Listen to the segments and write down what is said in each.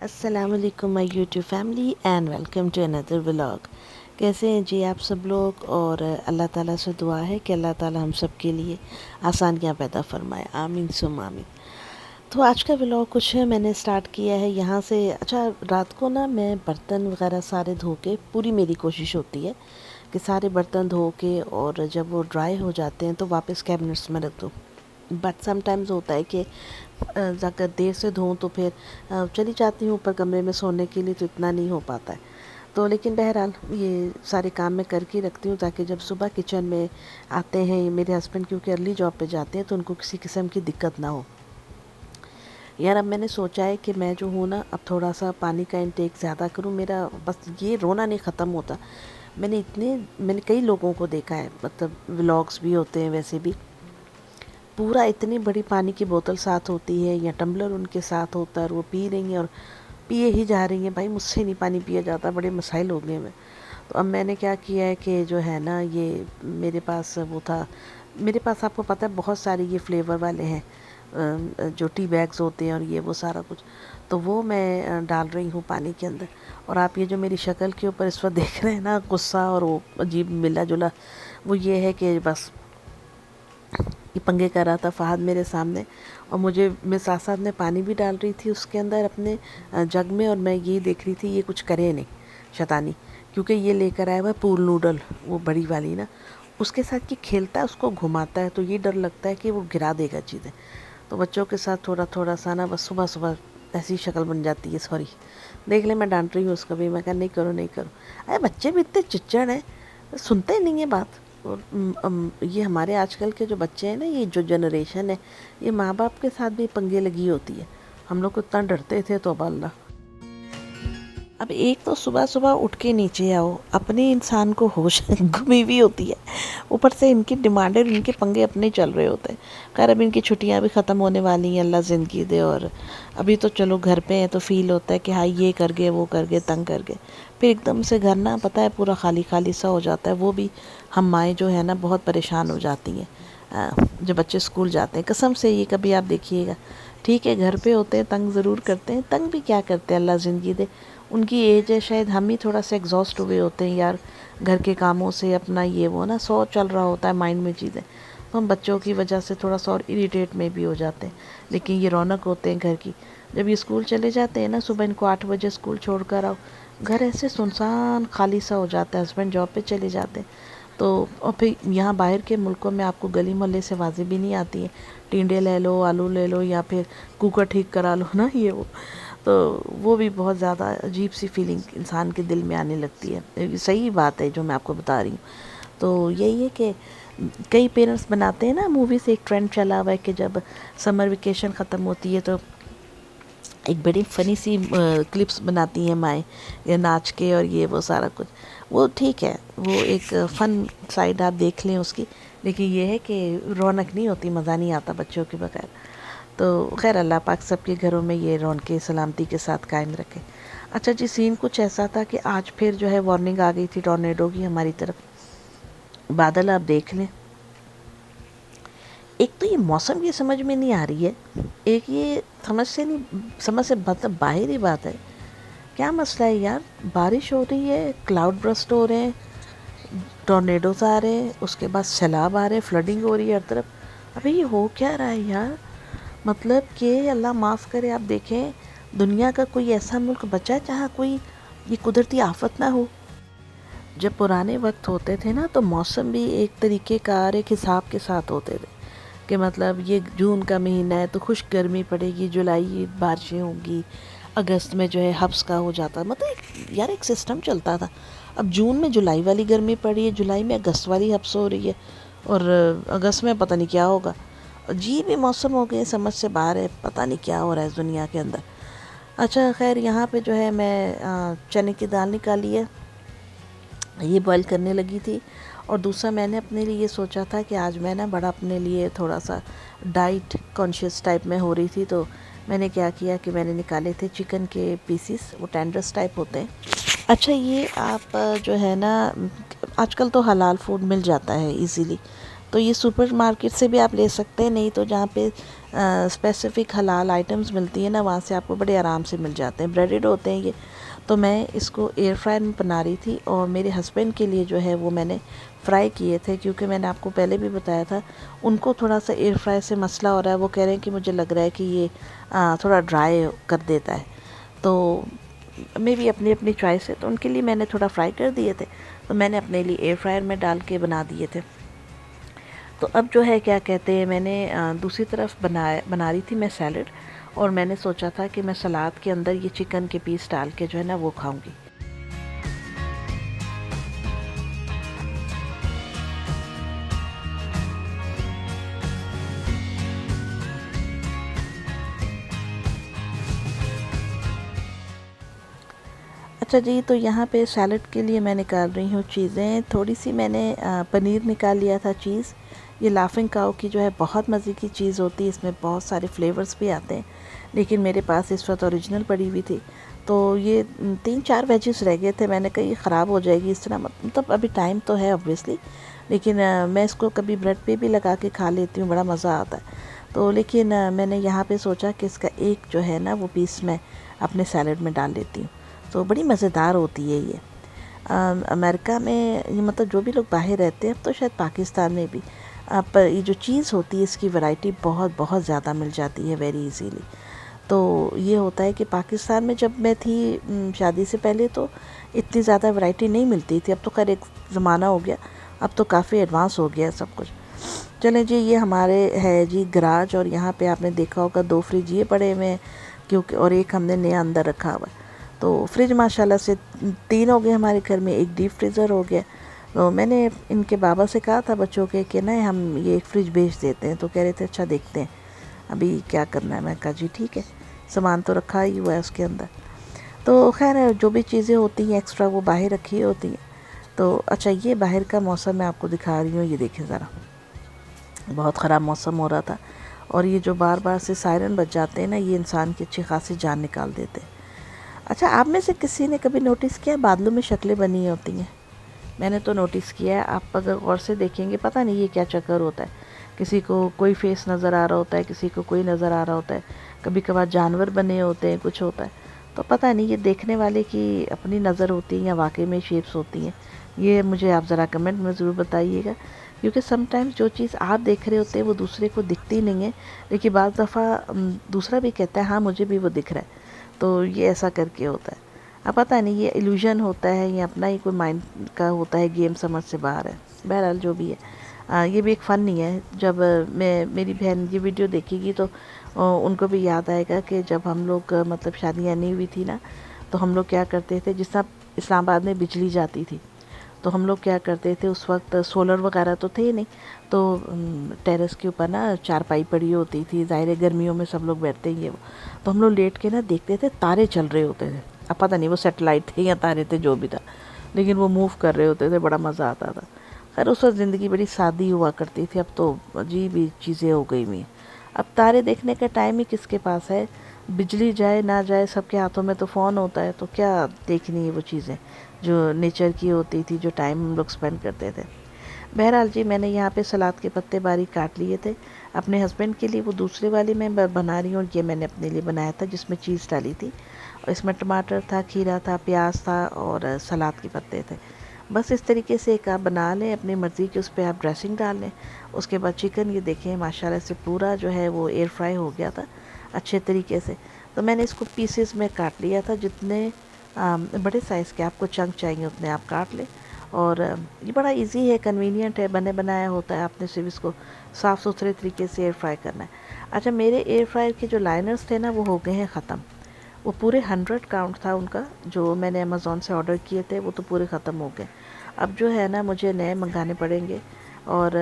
अस्सलाम वालेकुम my YouTube family and welcome to another vlog. कैसे हैं जी आप सब लोग। और अल्लाह ताला से दुआ है कि अल्लाह ताला हम सब के लिए आसानियाँ पैदा फरमाए, आमीन सुम आमीन। तो आज का व्लॉग कुछ है मैंने स्टार्ट किया है यहाँ से। अच्छा, रात को ना मैं बर्तन वगैरह सारे धो के, पूरी मेरी कोशिश होती है कि सारे बर्तन धो के और जब वो ड्राई हो जाते हैं तो वापस कैबिनेट्स में रख दूँ। बट समटाइम्स होता है कि अगर देर से धोऊं तो फिर चली जाती हूँ ऊपर कमरे में सोने के लिए, तो इतना नहीं हो पाता है। तो लेकिन बहरहाल ये सारे काम मैं करके रखती हूँ ताकि जब सुबह किचन में आते हैं मेरे हस्बैंड, क्योंकि अर्ली जॉब पे जाते हैं, तो उनको किसी किस्म की दिक्कत ना हो। यार अब मैंने सोचा है कि मैं जो हूँ ना, अब थोड़ा सा पानी का इंटेक ज़्यादा करूँ। मेरा बस ये रोना नहीं ख़त्म होता। मैंने कई लोगों को देखा है, मतलब व्लॉग्स भी होते हैं वैसे भी, पूरा इतनी बड़ी पानी की बोतल साथ होती है या टम्बलर उनके साथ होता है और वो पी रही हैं और पिए ही जा रही हैं। भाई मुझसे नहीं पानी पिया जाता, बड़े मसाइल हो गए हैं। तो अब मैंने क्या किया है कि जो है ना, ये मेरे पास वो था, मेरे पास आपको पता है बहुत सारे ये फ्लेवर वाले हैं जो टी बैग्स होते हैं और ये वो सारा कुछ, तो वो मैं डाल रही हूँ पानी के अंदर। और आप ये जो मेरी शक्ल के ऊपर इस वक्त देख रहे हैं ना, गुस्सा और वो अजीब मिला जुला, वो ये है कि बस ये पंगे कर रहा था फ़हद मेरे सामने, और मैं साथ साथ में पानी भी डाल रही थी उसके अंदर अपने जग में, और मैं ये देख रही थी ये कुछ करे नहीं शैतानी, क्योंकि ये लेकर आया हुआ पूल नूडल, वो बड़ी वाली ना, उसके साथ कि खेलता है, उसको घुमाता है, तो ये डर लगता है कि वो गिरा देगा चीज़ें। तो बच्चों के साथ थोड़ा थोड़ा सा ना, बस सुबह सुबह ऐसी शक्ल बन जाती है। सॉरी, देख ले, मैं डांट रही हूँ उसको भी, मैं कहा नहीं करो नहीं करो। अरे बच्चे भी इतने चिच्चड़ हैं, सुनते ही नहीं है बात। और ये हमारे आजकल के जो बच्चे हैं ना, ये जो जनरेशन है, ये माँ बाप के साथ भी पंगे लगी होती है। हम लोग को इतना डरते थे, तो अल्लाह। अब एक तो सुबह सुबह उठ के नीचे आओ, अपने इंसान को होश गुमी हुई होती है, ऊपर से इनकी डिमांडें, इनके पंगे अपने चल रहे होते हैं। खैर अब इनकी छुट्टियां भी ख़त्म होने वाली हैं, अल्लाह ज़िंदगी दे। और अभी तो चलो घर पे हैं तो फील होता है कि हाँ ये कर गए वो कर गए, तंग कर गए। फिर एकदम से घर ना, पता है, पूरा खाली खाली सा हो जाता है। वो भी हम माएँ जो है ना बहुत परेशान हो जाती हैं जब बच्चे स्कूल जाते हैं। कसम से ये कभी आप देखिएगा, ठीक है घर पे होते हैं, तंग ज़रूर करते हैं, तंग भी क्या करते हैं, अल्लाह ज़िंदगी दे। उनकी एज है, शायद हम ही थोड़ा सा एग्जॉस्ट हुए होते हैं यार, घर के कामों से, अपना ये वो ना, सौ चल रहा होता है माइंड में चीज़ें, तो हम बच्चों की वजह से थोड़ा सा और इरिटेट में भी हो जाते हैं। लेकिन ये रौनक होते हैं घर की। जब ये स्कूल चले जाते हैं ना, सुबह इनको 8 बजे स्कूल छोड़ कर आओ, घर ऐसे सुनसान खाली सा हो जाता है। हस्बैंड जॉब पे चले जाते हैं, तो और फिर यहाँ बाहर के मुल्कों में आपको गली मोहल्ले से आवाज़ें भी नहीं आती हैं, टिंडे ले लो, आलू ले लो, या फिर कुकर ठीक करा लो ना, ये वो। तो वो भी बहुत ज़्यादा अजीब सी फीलिंग इंसान के दिल में आने लगती है। सही बात है जो मैं आपको बता रही हूँ। तो यही है कि कई पेरेंट्स बनाते हैं ना, मूवी से एक ट्रेंड चला हुआ है कि जब समर वेकेशन ख़त्म होती है तो एक बड़ी फ़नी सी क्लिप्स बनाती हैं माएँ, ये नाच के और ये वो सारा कुछ। वो ठीक है, वो एक फ़न साइड आप देख लें उसकी, लेकिन ये है कि रौनक नहीं होती, मज़ा नहीं आता बच्चों के बगैर। तो खैर अल्लाह पाक सबके घरों में ये रौनकें सलामती के साथ कायम रखे। अच्छा जी, सीन कुछ ऐसा था कि आज फिर जो है वार्निंग आ गई थी टॉर्नेडो की हमारी तरफ। बादल आप देख लें, एक तो ये मौसम की समझ में नहीं आ रही है, एक ये समझ से मतलब बाहर ही बात है। क्या मसला है यार, बारिश हो रही है, क्लाउड ब्रस्ट हो रहे हैं, टॉर्नेडोज आ रहे हैं, उसके बाद सैलाब आ रहे हैं, फ्लडिंग हो रही है हर तरफ। अबे ये हो क्या रहा है यार। मतलब कि अल्लाह माफ़ करे, आप देखें दुनिया का कोई ऐसा मुल्क बचा है जहाँ कोई ये कुदरती आफत ना हो। जब पुराने वक्त होते थे ना, तो मौसम भी एक तरीके का और एक हिसाब के साथ होते थे कि मतलब ये जून का महीना है तो खुश्क गर्मी पड़ेगी, जुलाई बारिशें होंगी, अगस्त में जो है हब्स का हो जाता, मतलब यार एक सिस्टम चलता था। अब जून में जुलाई वाली गर्मी पड़ी है, जुलाई में अगस्त वाली हब्स हो रही है, और अगस्त में पता नहीं क्या होगा। अजीब ही मौसम हो गए, समझ से बाहर है, पता नहीं क्या हो रहा है इस दुनिया के अंदर। अच्छा खैर, यहाँ पे जो है मैं चने की दाल निकाली है, ये बॉईल करने लगी थी। और दूसरा मैंने अपने लिए सोचा था कि आज मैं ना बड़ा अपने लिए थोड़ा सा डाइट कॉन्शियस टाइप में हो रही थी, तो मैंने क्या किया कि मैंने निकाले थे चिकन के पीसीस, वो टेंडर्स टाइप होते हैं। अच्छा, ये आप जो है ना, आजकल तो हलाल फूड मिल जाता है इजीली, तो ये सुपर मार्केट से भी आप ले सकते हैं, नहीं तो जहाँ पे स्पेसिफ़िक हलाल आइटम्स मिलती हैं ना, वहाँ से आपको बड़े आराम से मिल जाते हैं, ब्रेडेड होते हैं ये। तो मैं इसको एयर फ्रायर में बना रही थी और मेरे हस्बैंड के लिए जो है वो मैंने फ्राई किए थे, क्योंकि मैंने आपको पहले भी बताया था उनको थोड़ा सा एयर फ्राई से मसला हो रहा है। वो कह रहे हैं कि मुझे लग रहा है कि ये थोड़ा ड्राई कर देता है। तो मे भी अपनी अपनी चॉइस है, तो उनके लिए मैंने थोड़ा फ्राई कर दिए थे, तो मैंने अपने लिए एयर फ्रायर में डाल के बना दिए थे। तो अब जो है क्या कहते हैं, मैंने दूसरी तरफ बना रही थी मैं सैलड, और मैंने सोचा था कि मैं सलाद के अंदर ये चिकन के पीस डाल के जो है ना वो खाऊंगी। अच्छा जी, तो यहाँ पे सैलड के लिए मैं निकाल रही हूँ चीज़ें। थोड़ी सी मैंने पनीर निकाल लिया था चीज़। ये लाफिंग काऊ की जो है बहुत मज़े की चीज़ होती है, इसमें बहुत सारे फ्लेवर्स भी आते हैं, लेकिन मेरे पास इस वक्त ओरिजिनल पड़ी हुई थी। तो ये 3-4 वेजेस रह गए थे, मैंने कहा ये ख़राब हो जाएगी इस तरह, मतलब अभी टाइम तो है ऑब्वियसली, लेकिन मैं इसको कभी ब्रेड पे भी लगा के खा लेती हूँ, बड़ा मज़ा आता है। तो लेकिन मैंने यहाँ पे सोचा कि इसका एक जो है ना वो पीस मैं अपने सैलड में डाल लेती हूँ, तो बड़ी मज़ेदार होती है ये। अमेरिका में ये मतलब जो भी लोग बाहर रहते हैं, अब तो शायद पाकिस्तान में भी, पर ये जो चीज़ होती है इसकी वैरायटी बहुत बहुत ज़्यादा मिल जाती है वेरी इजीली। तो ये होता है कि पाकिस्तान में जब मैं थी शादी से पहले, तो इतनी ज़्यादा वैरायटी नहीं मिलती थी। अब तो खैर एक ज़माना हो गया, अब तो काफ़ी एडवांस हो गया है सब कुछ। चलें जी, ये हमारे है जी गराज, और यहाँ पे आपने देखा होगा 2 फ्रिज ये पड़े हुए हैं, क्योंकि और एक हमने नया अंदर रखा हुआ है। तो फ्रिज माशाल्लाह से 3 हो गए हमारे घर में, एक डीप फ्रीज़र हो गया। तो मैंने इनके बाबा से कहा था बच्चों के कि ना हम ये एक फ्रिज बेच देते हैं, तो कह रहे थे अच्छा देखते हैं अभी क्या करना है। मैं कहा जी ठीक है, सामान तो रखा ही हुआ है उसके अंदर। तो खैर जो भी चीज़ें होती हैं एक्स्ट्रा वो बाहर रखी होती हैं। तो अच्छा, ये बाहर का मौसम मैं आपको दिखा रही हूँ, ये देखें ज़रा, बहुत ख़राब मौसम हो रहा था, और ये जो बार बार से सायरन बज जाते हैं ना, ये इंसान की अच्छी खासी जान निकाल देते हैं। अच्छा, आप में से किसी ने कभी नोटिस किया बादलों में शक्लें बनी होती हैं? मैंने तो नोटिस किया है। आप अगर गौर से देखेंगे, पता नहीं ये क्या चक्कर होता है, किसी को कोई फेस नज़र आ रहा होता है, किसी को कोई नज़र आ रहा होता है, कभी कभार जानवर बने होते हैं, कुछ होता है। तो पता नहीं ये देखने वाले की अपनी नज़र होती है या वाकई में शेप्स होती हैं, ये मुझे आप ज़रा कमेंट में ज़रूर बताइएगा, क्योंकि समटाइम्स जो चीज़ आप देख रहे होते हैं वो दूसरे को दिखती नहीं है, लेकिन बाज़ दफ़ा दूसरा भी कहता है हाँ मुझे भी वो दिख रहा है। तो ये ऐसा करके होता है। अब पता नहीं ये इल्यूजन होता है या अपना ही कोई माइंड का होता है, गेम समझ से बाहर है। बहरहाल जो भी है, ये भी एक फ़न नहीं है। जब मेरी बहन ये वीडियो देखेगी तो उनको भी याद आएगा कि जब हम लोग मतलब शादियाँ नहीं हुई थी ना, तो हम लोग क्या करते थे, जिस तरह इस्लामाबाद में बिजली जाती थी, तो हम लोग क्या करते थे उस वक्त, सोलर वगैरह तो थे ही नहीं, तो टेरेस के ऊपर ना चारपाई पड़ी होती थी, ज़ाहिर है गर्मियों में सब लोग बैठते ही है वो, तो हम लोग लेट के ना देखते थे तारे चल रहे होते थे। अब पता नहीं वो सेटेलाइट थे या तारे थे, जो भी था, लेकिन वो मूव कर रहे होते थे, बड़ा मज़ा आता था। खैर उस वक्त ज़िंदगी बड़ी सादी हुआ करती थी, अब तो अजीब ही चीज़ें हो गई हुई हैं। अब तारे देखने का टाइम ही किसके पास है, बिजली जाए ना जाए सबके हाथों में तो फ़ोन होता है, तो क्या देखनी है वो चीज़ें जो नेचर की होती थी, जो टाइम हम लोग स्पेंड करते थे। बहरहाल जी, मैंने यहाँ पे सलाद के पत्ते बारीक काट लिए थे अपने हस्बैंड के लिए, वो दूसरे वाले मैं बना रही हूँ, ये मैंने अपने लिए बनाया था जिसमें चीज़ डाली थी, और इसमें टमाटर था, खीरा था, प्याज था, और सलाद के पत्ते थे। बस इस तरीके से एक आप बना लें अपनी मर्ज़ी की, उस पर आप ड्रेसिंग डाल लें। उसके बाद चिकन ये देखें माशाल्लाह से पूरा जो है वो एयर फ्राई हो गया था अच्छे तरीके से। तो मैंने इसको पीसेस में काट लिया था, जितने बड़े साइज़ के आपको चंक चाहिए उतने आप काट लें। और ये बड़ा इजी है, कन्वीनियंट है, बने बनाया होता है, आपने सिर्फ इसको साफ़ सुथरे तरीके से एयर फ्राई करना है। अच्छा, मेरे एयर फ्रायर के जो लाइनर्स थे ना वो हो गए हैं ख़त्म। वो पूरे 100 काउंट था उनका, जो मैंने अमेज़ोन से ऑर्डर किए थे वो तो पूरे ख़त्म हो गए। अब जो है ना मुझे नए मंगाने पड़ेंगे। और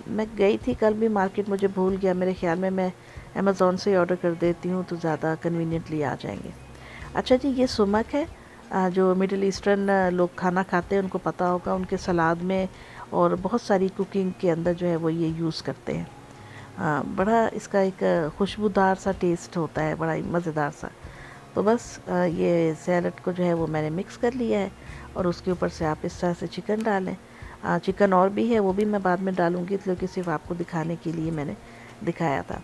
मैं गई थी कल भी मार्केट, मुझे भूल गया, मेरे ख़्याल में मैं अमेज़ोन से ही ऑर्डर कर देती हूँ तो ज़्यादा कन्वीनियंटली आ जाएंगे। अच्छा जी, ये सुमक है, जो मिडिल ईस्टर्न लोग खाना खाते हैं उनको पता होगा, उनके सलाद में और बहुत सारी कुकिंग के अंदर जो है वो ये यूज़ करते हैं। बड़ा इसका एक खुशबूदार सा टेस्ट होता है, बड़ा ही मज़ेदार सा। तो बस ये सैलड को जो है वो मैंने मिक्स कर लिया है, और उसके ऊपर से आप इस तरह से चिकन डालें। चिकन और भी है, वो भी मैं बाद में डालूँगी, इसलिए कि सिर्फ आपको दिखाने के लिए मैंने दिखाया था।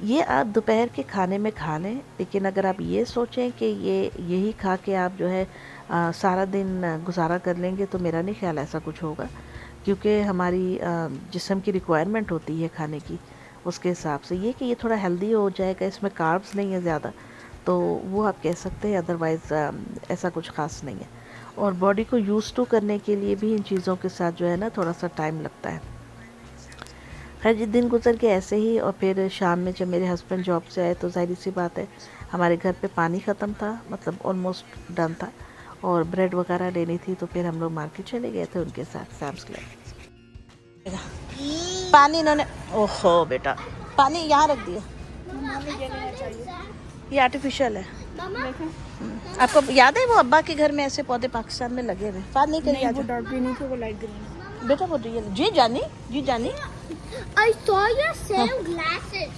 ये आप दोपहर के खाने में खा लें, लेकिन अगर आप ये सोचें कि यही खा के आप जो है सारा दिन गुजारा कर लेंगे, तो मेरा नहीं ख्याल ऐसा कुछ होगा, क्योंकि हमारी जिस्म की रिक्वायरमेंट होती है खाने की, उसके हिसाब से ये कि ये थोड़ा हेल्दी हो जाएगा, इसमें कार्ब्स नहीं है ज़्यादा, तो वो आप कह सकते हैं। अदरवाइज़ ऐसा कुछ ख़ास नहीं है। और बॉडी को यूज़ टू करने के लिए भी इन चीज़ों के साथ जो है ना थोड़ा सा टाइम लगता है। खैर जी, दिन गुजर के ऐसे ही, और फिर शाम में जब मेरे हस्बैंड जॉब से आए तो ज़ाहिर सी बात है हमारे घर पे पानी ख़त्म था, मतलब ऑलमोस्ट डन था, और ब्रेड वगैरह लेनी थी, तो फिर हम लोग मार्केट चले गए थे उनके साथ सैम्स क्लब। पानी इन्होंने, ओहो बेटा, पानी यहाँ रख दिया, ये आर्टिफिशियल है। आपको याद है वो अब्बा के घर में ऐसे पौधे पाकिस्तान में लगे हुए? फाद नहीं करिए, वो डार्क ग्रीन थी, वो लाइट ग्रीन। बेटा वो रियल जी जानी, जी जानी। I saw your same glasses.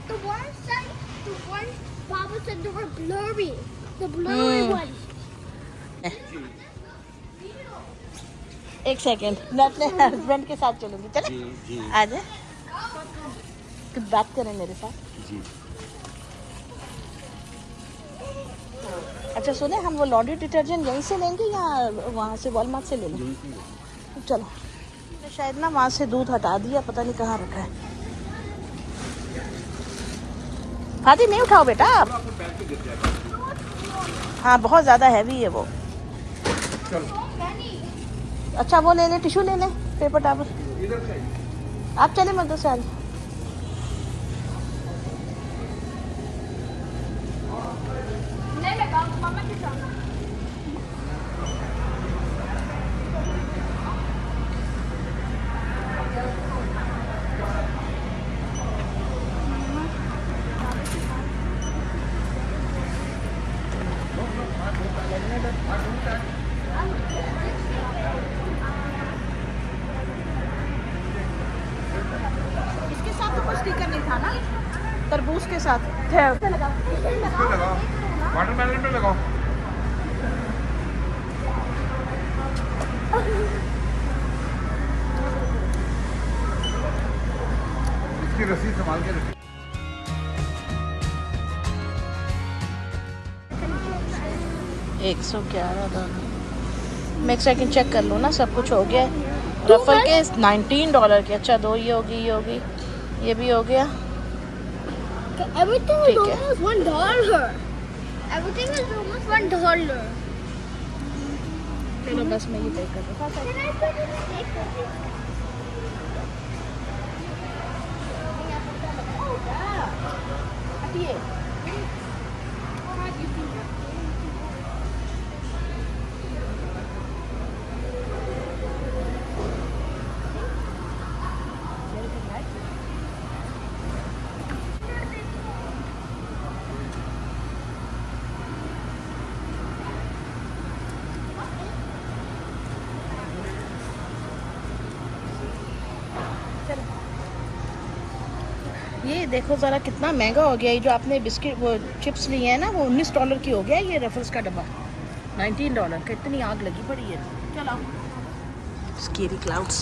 The one Papa said they were blurry. The blurry ones. एक सेकेंड, मैं अपने हस्बैंड के साथ चलूंगी, चले आ जाए, कुछ बात करें मेरे साथ जी। अच्छा सुने, हम वो लॉन्ड्री डिटर्जेंट यहीं से लेंगे या वहाँ से वॉलमार्ट से ले लें? चलो, शायद ना वहाँ से दूध हटा दिया, पता नहीं कहाँ रखा है। हाथी नहीं उठाओ बेटा आप, हाँ बहुत ज़्यादा हैवी है वो। अच्छा वो ले ले, टिश्यू ले ले, पेपर टावल। आप चले मत दो साल। इसके साथ तो कुछ स्टिकर नहीं था ना, तरबूज के साथ वाटरमेलन पे लगाओ। इसकी रस्सी संभाल के रखिए। $111। मैं एक सेकंड चेक कर लूँ ना, सब कुछ हो गया है। रफल के $19 के। अच्छा दो ये होगी, ये होगी, ये भी हो गया। Everything ठीक is है। almost $1. Everything is almost $1. चलो बस मैं ये पे कर दूँ। Can I put it in a paper? Oh, yeah. ये देखो ज़रा कितना महंगा हो गया। ये जो आपने बिस्किट वो चिप्स लिए हैं ना, वो $19 की हो गया। ये रफल्स का डब्बा $19 का। इतनी आग लगी पड़ी है। चलो स्केरी क्लाउड्स।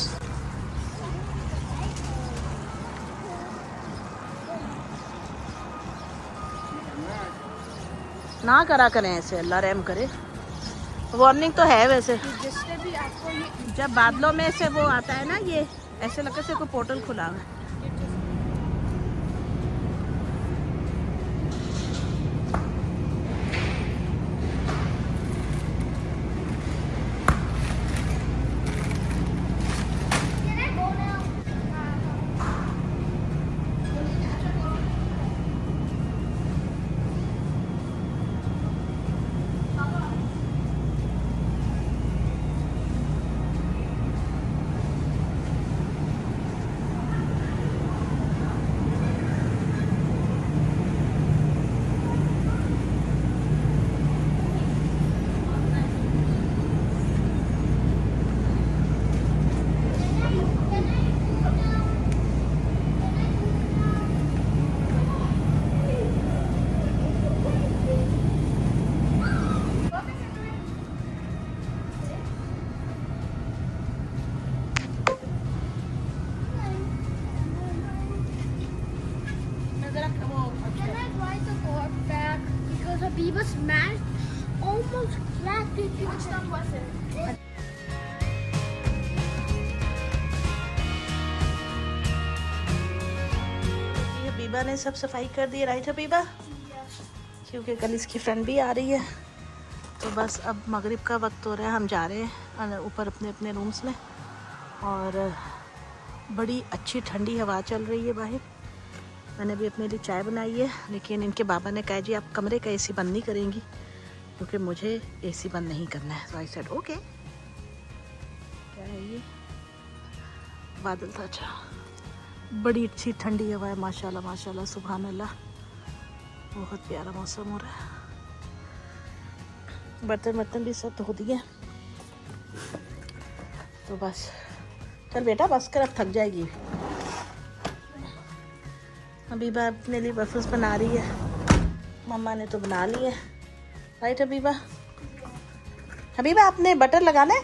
ना करा करें ऐसे, अल्लाह रहम करे। वार्निंग तो है वैसे, जिससे भी आपको ये जब बादलों में से वो आता है ना, ये ऐसे लगता है कोई पोर्टल खुला हुआ है। Can I go now? Habiba's man almost flat. Which one was it? Habiba ने सब सफाई कर दी, राइट हबीबा? क्योंकि कल इसकी फ्रेंड भी आ रही है, तो बस अब मगरिब का वक्त हो रहा है, हम जा रहे हैं ऊपर अपने अपने रूम्स में। और बड़ी अच्छी ठंडी हवा चल रही है बाहर। मैंने भी अपने लिए चाय बनाई है, लेकिन इनके बाबा ने कहा जी आप कमरे का एसी बंद नहीं करेंगी, क्योंकि मुझे एसी बंद नहीं करना है। तो आई सेड ओके। क्या है ये? बादल था। अच्छा, बड़ी अच्छी ठंडी हवा है, माशाल्लाह माशाल्लाह, सुभान अल्लाह, बहुत प्यारा मौसम हो रहा है। बर्तन बर्तन भी सब धो दिए, तो बस चल बेटा बस कर, अब थक जाएगी। हबीबा अपने लिए वफ़ल्स बना रही है, मम्मा ने तो बना ली है, राइट हबीबा? हबीबा आपने बटर लगाना है?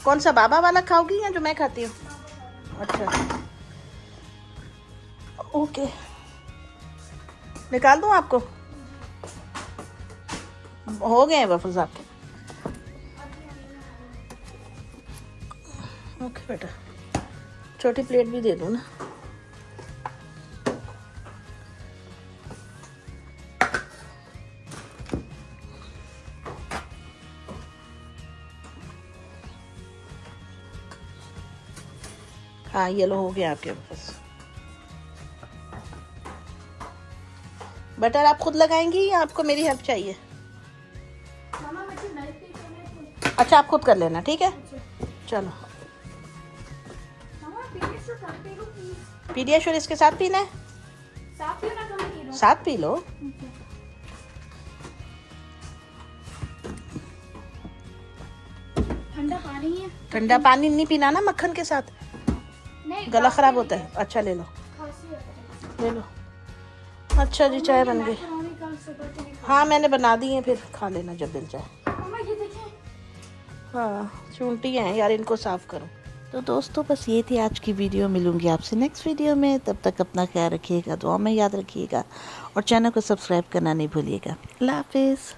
कौन सा, बाबा वाला खाओगी या जो मैं खाती हूँ? अच्छा ओके, निकाल दूँ आपको? हो गए हैं वफ़ल्स आपके? ओके बेटा, छोटी प्लेट भी दे दूँ ना? हाँ ये लो, हो गया आपके पास। बटर आप खुद लगाएंगी या आपको मेरी हेल्प चाहिए? मामा मुझे मिल्क टी करना है। अच्छा आप खुद कर लेना, ठीक है? चलो। मामा पीडियाश्योर कब पी लूं प्लीज? पीडियाश्योर इसके साथ पीना है? साफ पियो ना, कम पी लो। साथ पी लो। ठंडा पानी है। ठंडा पानी नहीं पीना ना मक्खन के साथ, नहीं, गला खराब होता है। अच्छा ले लो, खांसी है। ले लो। अच्छा जी, चाय बन गई। मैकरोनी कल सुबह के लिए। हाँ मैंने बना दी है, फिर खा लेना जब दिल चाहे। मामा ये देखें। हाँ चूंटी हैं यार, इनको साफ करो। तो दोस्तों बस ये थी आज की वीडियो, मिलूंगी आपसे नेक्स्ट वीडियो में। तब तक अपना ख्याल रखिएगा, दुआ में याद रखिएगा, और चैनल को सब्सक्राइब करना नहीं भूलिएगा। अल्लाह हाफिज़।